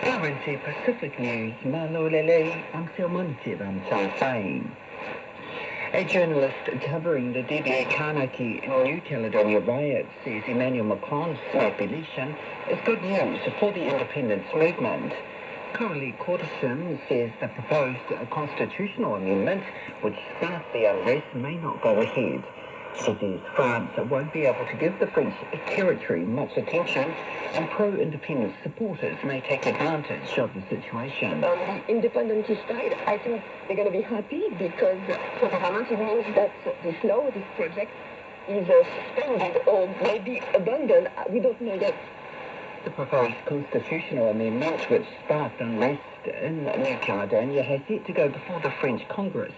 RNZ Pacific News, Malolele, Angselmuntiram Chai. A journalist covering the DBA Kanaki New Caledonia riot says Emmanuel Macron's abolition is good news for the independence movement. Coralie Corderson says the proposed constitutional amendment, which sparked the unrest, may not go ahead. She says France won't be able to give the French territory much attention, and pro-independence supporters may take advantage of the situation. On the independentist side, I think they're going to be happy because for the government it means that this law, this project, is suspended or maybe abandoned. We don't know yet. The proposed constitutional amendment, which sparked unrest in New Caledonia, has yet to go before the French Congress,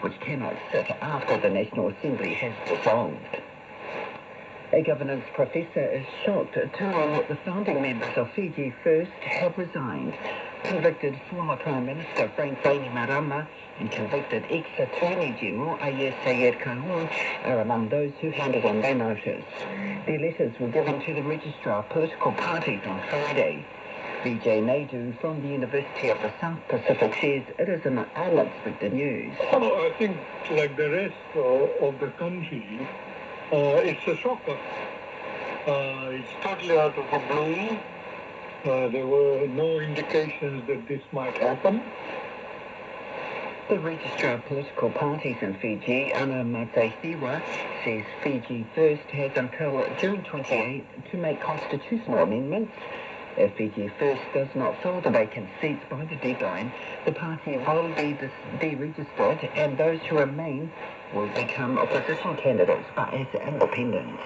which cannot sit after the National Assembly has dissolved. A governance professor is shocked to learn that the founding members of Fiji First have resigned. Convicted former Prime Minister Frank Bainimarama and convicted ex-Attorney General Ayers Sayed Khaioun are among those who handed in their notice. Their letters were given to the Registrar of Political Parties on Friday. Vijay Naidu from the University of the South Pacific says it is an unexpected news. I think, like the rest of the country, it's a shocker. It's totally out of the blue. There were no indications that this might happen. The Registrar of Political Parties in Fiji, Ana Matehira, says Fiji First has until June 28 to make constitutional amendments. If Fiji First does not fill the vacant seats by the deadline, the party will be deregistered and those who remain will become opposition candidates but as independents.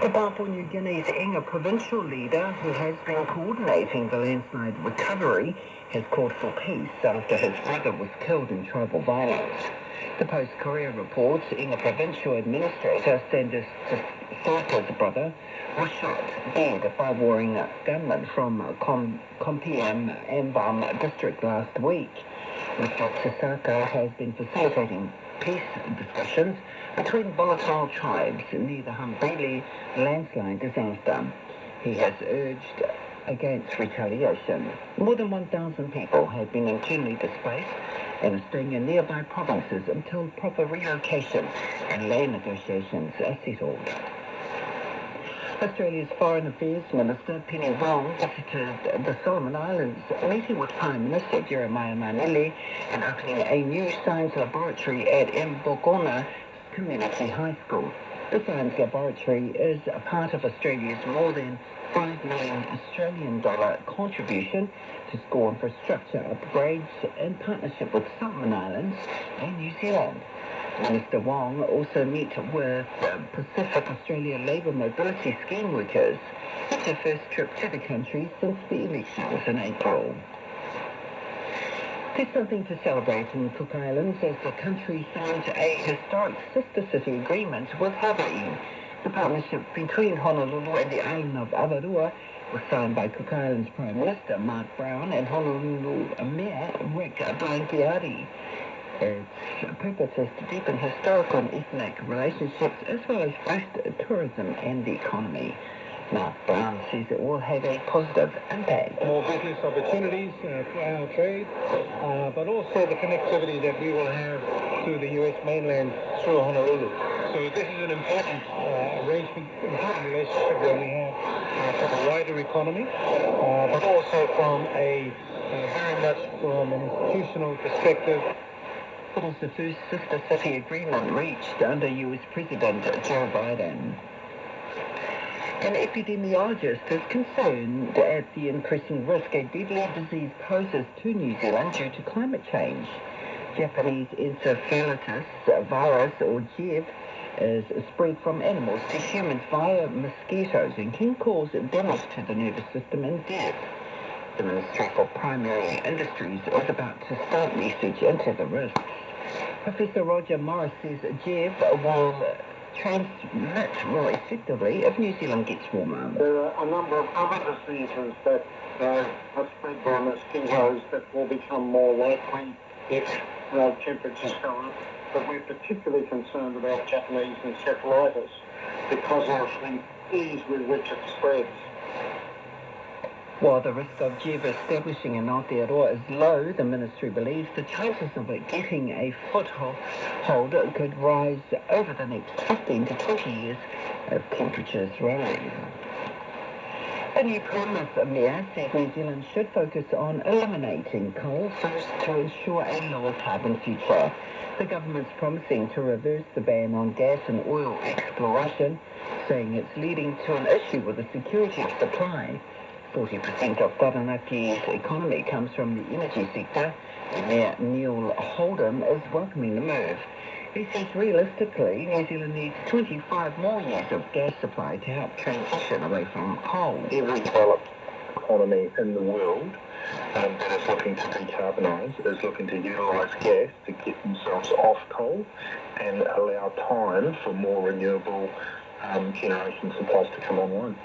The Papua New Guinea's Inga provincial leader, who has been coordinating the landslide recovery, has called for peace after his brother was killed in tribal violence. The Post-Courier reports Inga provincial administrator Sanders Sarka's brother was shot dead by warring gunmen from Kompiam Ambam district last week. Mr. Sasaka has been facilitating peace discussions between volatile tribes near the Humbili landslide disaster. He has urged against retaliation. More than 1,000 people have been internally displaced and are staying in nearby provinces until proper relocation and land negotiations are settled. Australia's Foreign Affairs Minister Penny Wong visited the Solomon Islands, meeting with Prime Minister Jeremiah Manili and opening a new science laboratory at Mbogona Community High School. The science laboratory is a part of Australia's more than $5 million Australian contribution to school infrastructure upgrades in partnership with Solomon Islands and New Zealand. Minister Wong also met with Pacific Australia Labour Mobility Scheme workers. It's her first trip to the country since the elections in April. There's something to celebrate in the Cook Islands as the country signed a historic sister city agreement with Hawaii. The partnership between Honolulu and the island of Avarua was signed by Cook Islands Prime Minister Mark Brown and Honolulu Mayor Rick Blangiardi. Its purpose is to deepen historical and ethnic relationships as well as boost tourism and the economy. Mark Brown says it will have a positive impact. More business opportunities for our trade, but also the connectivity that we will have to the U.S. mainland through Honolulu. So this is an important arrangement, important relationship that we have for the wider economy, but also from a very much from an institutional perspective. It is the first sister city agreement reached under U.S. President Joe Biden. An epidemiologist is concerned at the increasing risk a deadly disease poses to New Zealand due to climate change. Japanese encephalitis virus, or JEV, is spread from animals to humans via mosquitoes and can cause damage to the nervous system and death. The Ministry for Primary Industries is about to start research into the risks. Professor Roger Morris says JEV will transmit more effectively if New Zealand gets warmer. There are a number of other diseases that are spread by mosquitoes that will become more likely if temperatures go up. But we're particularly concerned about Japanese encephalitis because of the ease with which it spreads. While the risk of Jeff establishing an Aotearoa is low, the ministry believes the chances of it getting a foothold could rise over the next 15 to 20 years as temperatures rise. A new Plymouth Mayor said New Zealand should focus on eliminating coal first to ensure a lower carbon future. The government's promising to reverse the ban on gas and oil exploration, saying it's leading to an issue with the security of supply. 40% of Taranaki's economy comes from the energy sector, and Mayor Neil Holdham is welcoming the move. He says realistically, New Zealand needs 25 more years of gas supply to help transition away from coal. Every developed economy in the world that is looking to decarbonise is looking to utilise gas to get themselves off coal and allow time for more renewable generation supplies to come online.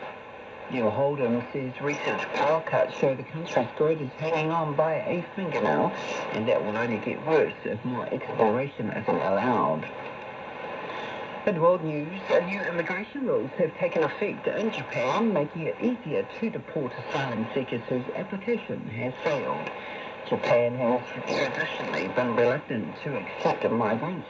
Neil Holdham says recent power cuts show the country's grid is hanging on by a fingernail, and that will only get worse if more exploration isn't allowed. In world news, new immigration rules have taken effect in Japan, making it easier to deport asylum seekers whose application has failed. Japan has traditionally been reluctant to accept migrants,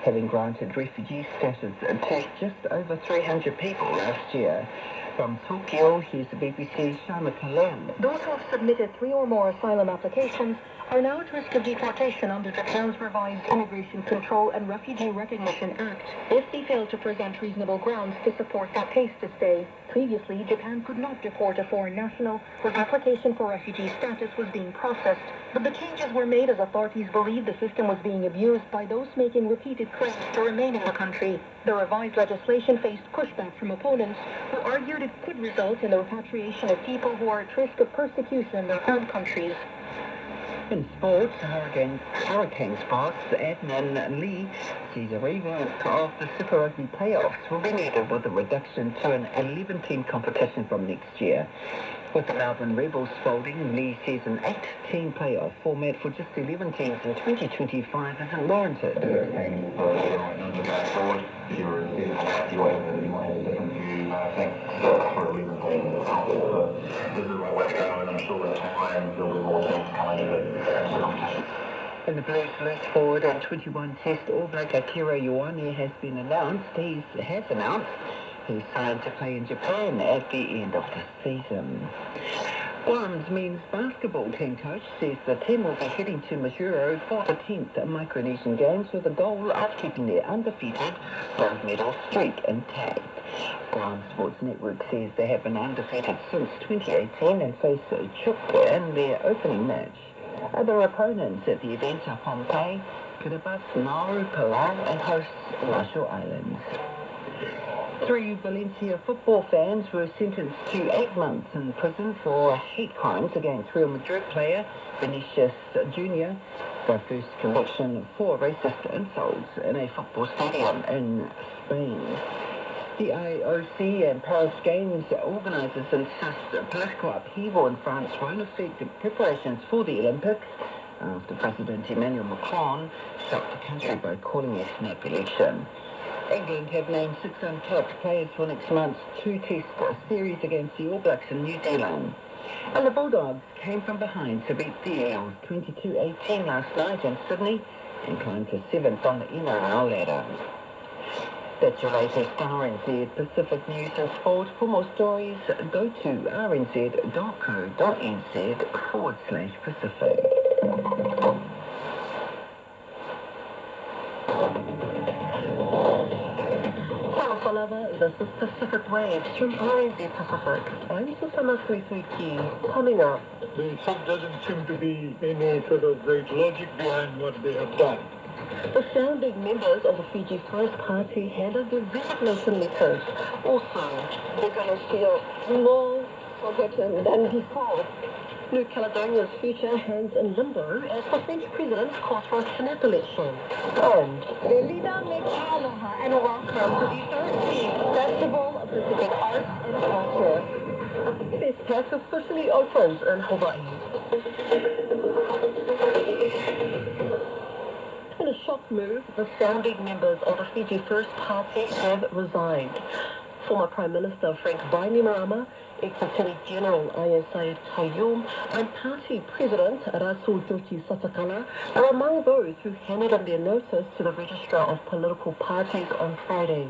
having granted refugee status to just over 300 people last year. From Tokyo, here's the BBC's Shana Kalam. Those who have submitted 3 or more asylum applications are now at risk of deportation under Japan's revised Immigration Control and Refugee Recognition Act if they fail to present reasonable grounds to support their case to stay. Previously, Japan could not deport a foreign national whose application for refugee status was being processed, but the changes were made as authorities believed the system was being abused by those making repeated claims to remain in the country. The revised legislation faced pushback from opponents who argued it could result in the repatriation of people who are at risk of persecution in their home countries. In sports, Hurricanes boss Adnan Lee sees a revamp of the Super Rugby playoffs will be needed with a reduction to an 11-team competition from next year. With the Melbourne Rebels folding, Lee sees an 8-team playoff format for just 11 teams in 2025 isn't warranted. In the Blues loose forward and 21 Test All Black Akira Ioane has announced he's signed to play in Japan at the end of the season. Guam's men's basketball team coach says the team will be heading to Majuro for the 10th Micronesian Games with the goal of keeping their undefeated gold medal streak intact. Guam Sports Network says they have been undefeated since 2018 and face Chuk in their opening match. Other opponents at the event are Pohnpei, Kiribati, Nauru, Palau and hosts Marshall Islands. 3 Valencia football fans were sentenced to 8 months in prison for hate crimes against Real Madrid player Vinicius Jr., the first conviction for racist insults in a football stadium in Spain. The IOC and Paris Games organisers insist political upheaval in France won't affect preparations for the Olympics after President Emmanuel Macron shocked the country by calling a snap election. England have named 6 uncapped players for next month's 2-test series against the All Blacks in New Zealand. And the Bulldogs came from behind to beat the Eels 22-18 last night in Sydney and climbed to 7th on the NRL ladder. That's your latest RNZ Pacific News and Sport. For more stories, go to rnz.co.nz/Pacific. This is Pacific Waves from RNZ Pacific. I'm Susana 332. Coming up. There doesn't seem to be any sort of great logic behind what they have done. The founding members of the Fiji First Party handed their resignation letters. Also, they're going to feel more forgotten than before. New Caledonia's future hangs in limbo as the French president calls for a snap election. And the leader makes aloha and welcome to the 13th Festival of Pacific Arts and Culture. This pass officially opens in Hawaii. In a shock move, the founding members of the Fiji First Party have resigned. Former Prime Minister Frank Bainimarama Secretary General Ayasayed Qayyum and Party President Rasul Turki Satakala are among those who handed in their notice to the Registrar of Political Parties on Friday.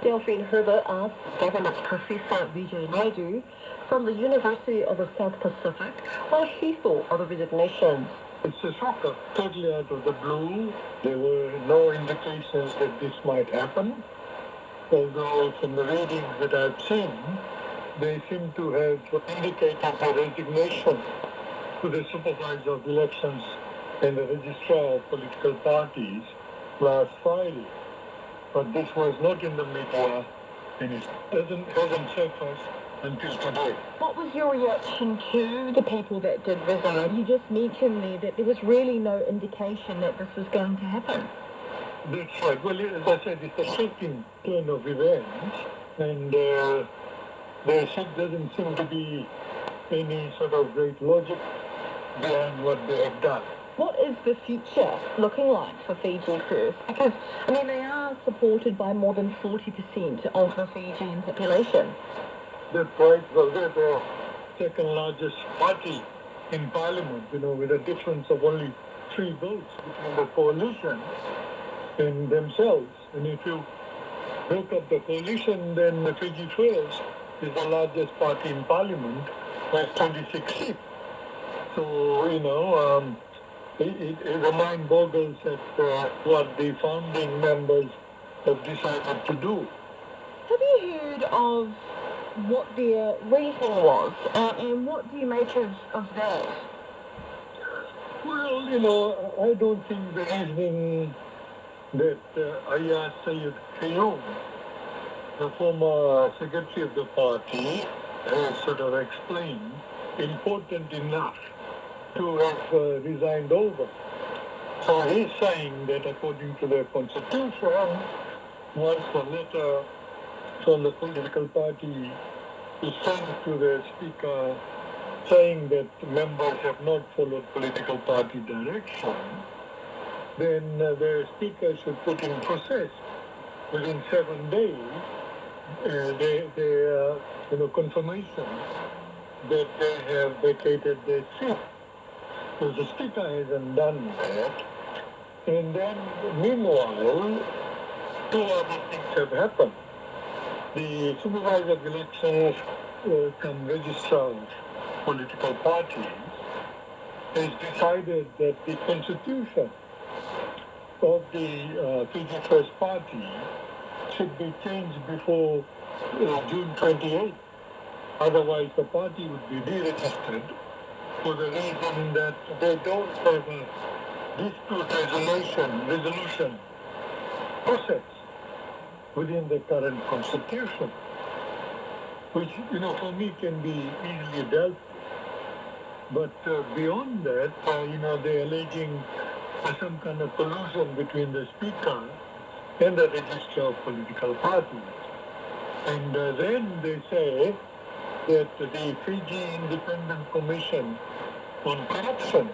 Delphine Herbert asked Governance Professor Vijay Naidu from the University of the South Pacific what he thought of the resignations. It's a shocker, totally out of the blue. There were no indications that this might happen, although from the readings that I've seen, they seem to have indicated their resignation to the supervisor of elections and the registrar of political parties last Friday. But this was not in the media, and it hasn't surfaced until today. What was your reaction to the people that did resign? You just mentioned there that there was really no indication that this was going to happen. That's right. Well, as I said, it's a shocking turn of events, and there doesn't seem to be any sort of great logic behind what they have done. What is the future looking like for Fiji First? Because, I mean, they are supported by more than 40% of the Fijian population. That's right. Well, they're the second largest party in parliament, with a difference of only 3 votes between the coalition and themselves. And if you broke up the coalition, then the Fiji First is the largest party in parliament with 26 seats. So, the mind boggles at what the founding members have decided to do. Have you heard of what their reasoning was, and what do you make of that? Well, I don't think the reasoning that Ayasayed Qayyum, the former secretary of the party, has sort of explained, important enough to have resigned over. So he's saying that according to the constitution, once the letter from the political party is sent to the speaker saying that members have not followed political party direction, then the speaker should put in process within 7 days their confirmation that they have vacated their seat. So the speaker hasn't done that. And then, meanwhile, 2 other things have happened. The supervisor of elections come registrar of political parties has decided that the constitution of the Fiji First Party should be changed before June 28th. Otherwise, the party would be deregistered for the reason that they don't have a dispute resolution process within the current constitution, which, for me can be easily dealt with. But beyond that, they're alleging some kind of collusion between the speaker and the registrar of political parties. And then they say that the Fiji Independent Commission on Corruption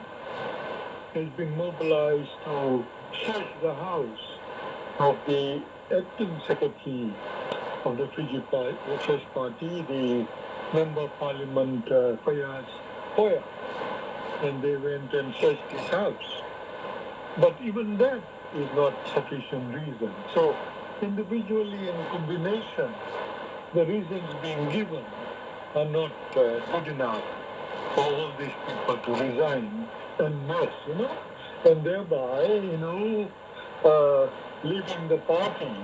has been mobilized to search the house of the acting secretary of the Fiji First Party, the Member of Parliament Fayaz Hoya, and they went and searched his house. But even that is not sufficient reason. So individually and in combination, the reasons being given are not good enough for all these people to resign en masse, and thereby, leaving the party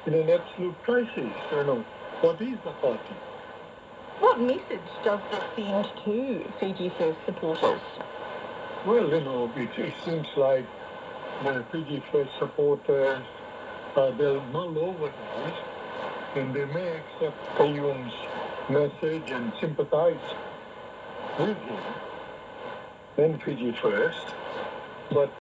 in an absolute crisis. What is the party? What message does this send to Fiji First supporters? Well, it seems like the Fiji First supporters, they'll mull over this, and they may accept Qayyum's message and sympathize with him and Fiji First, but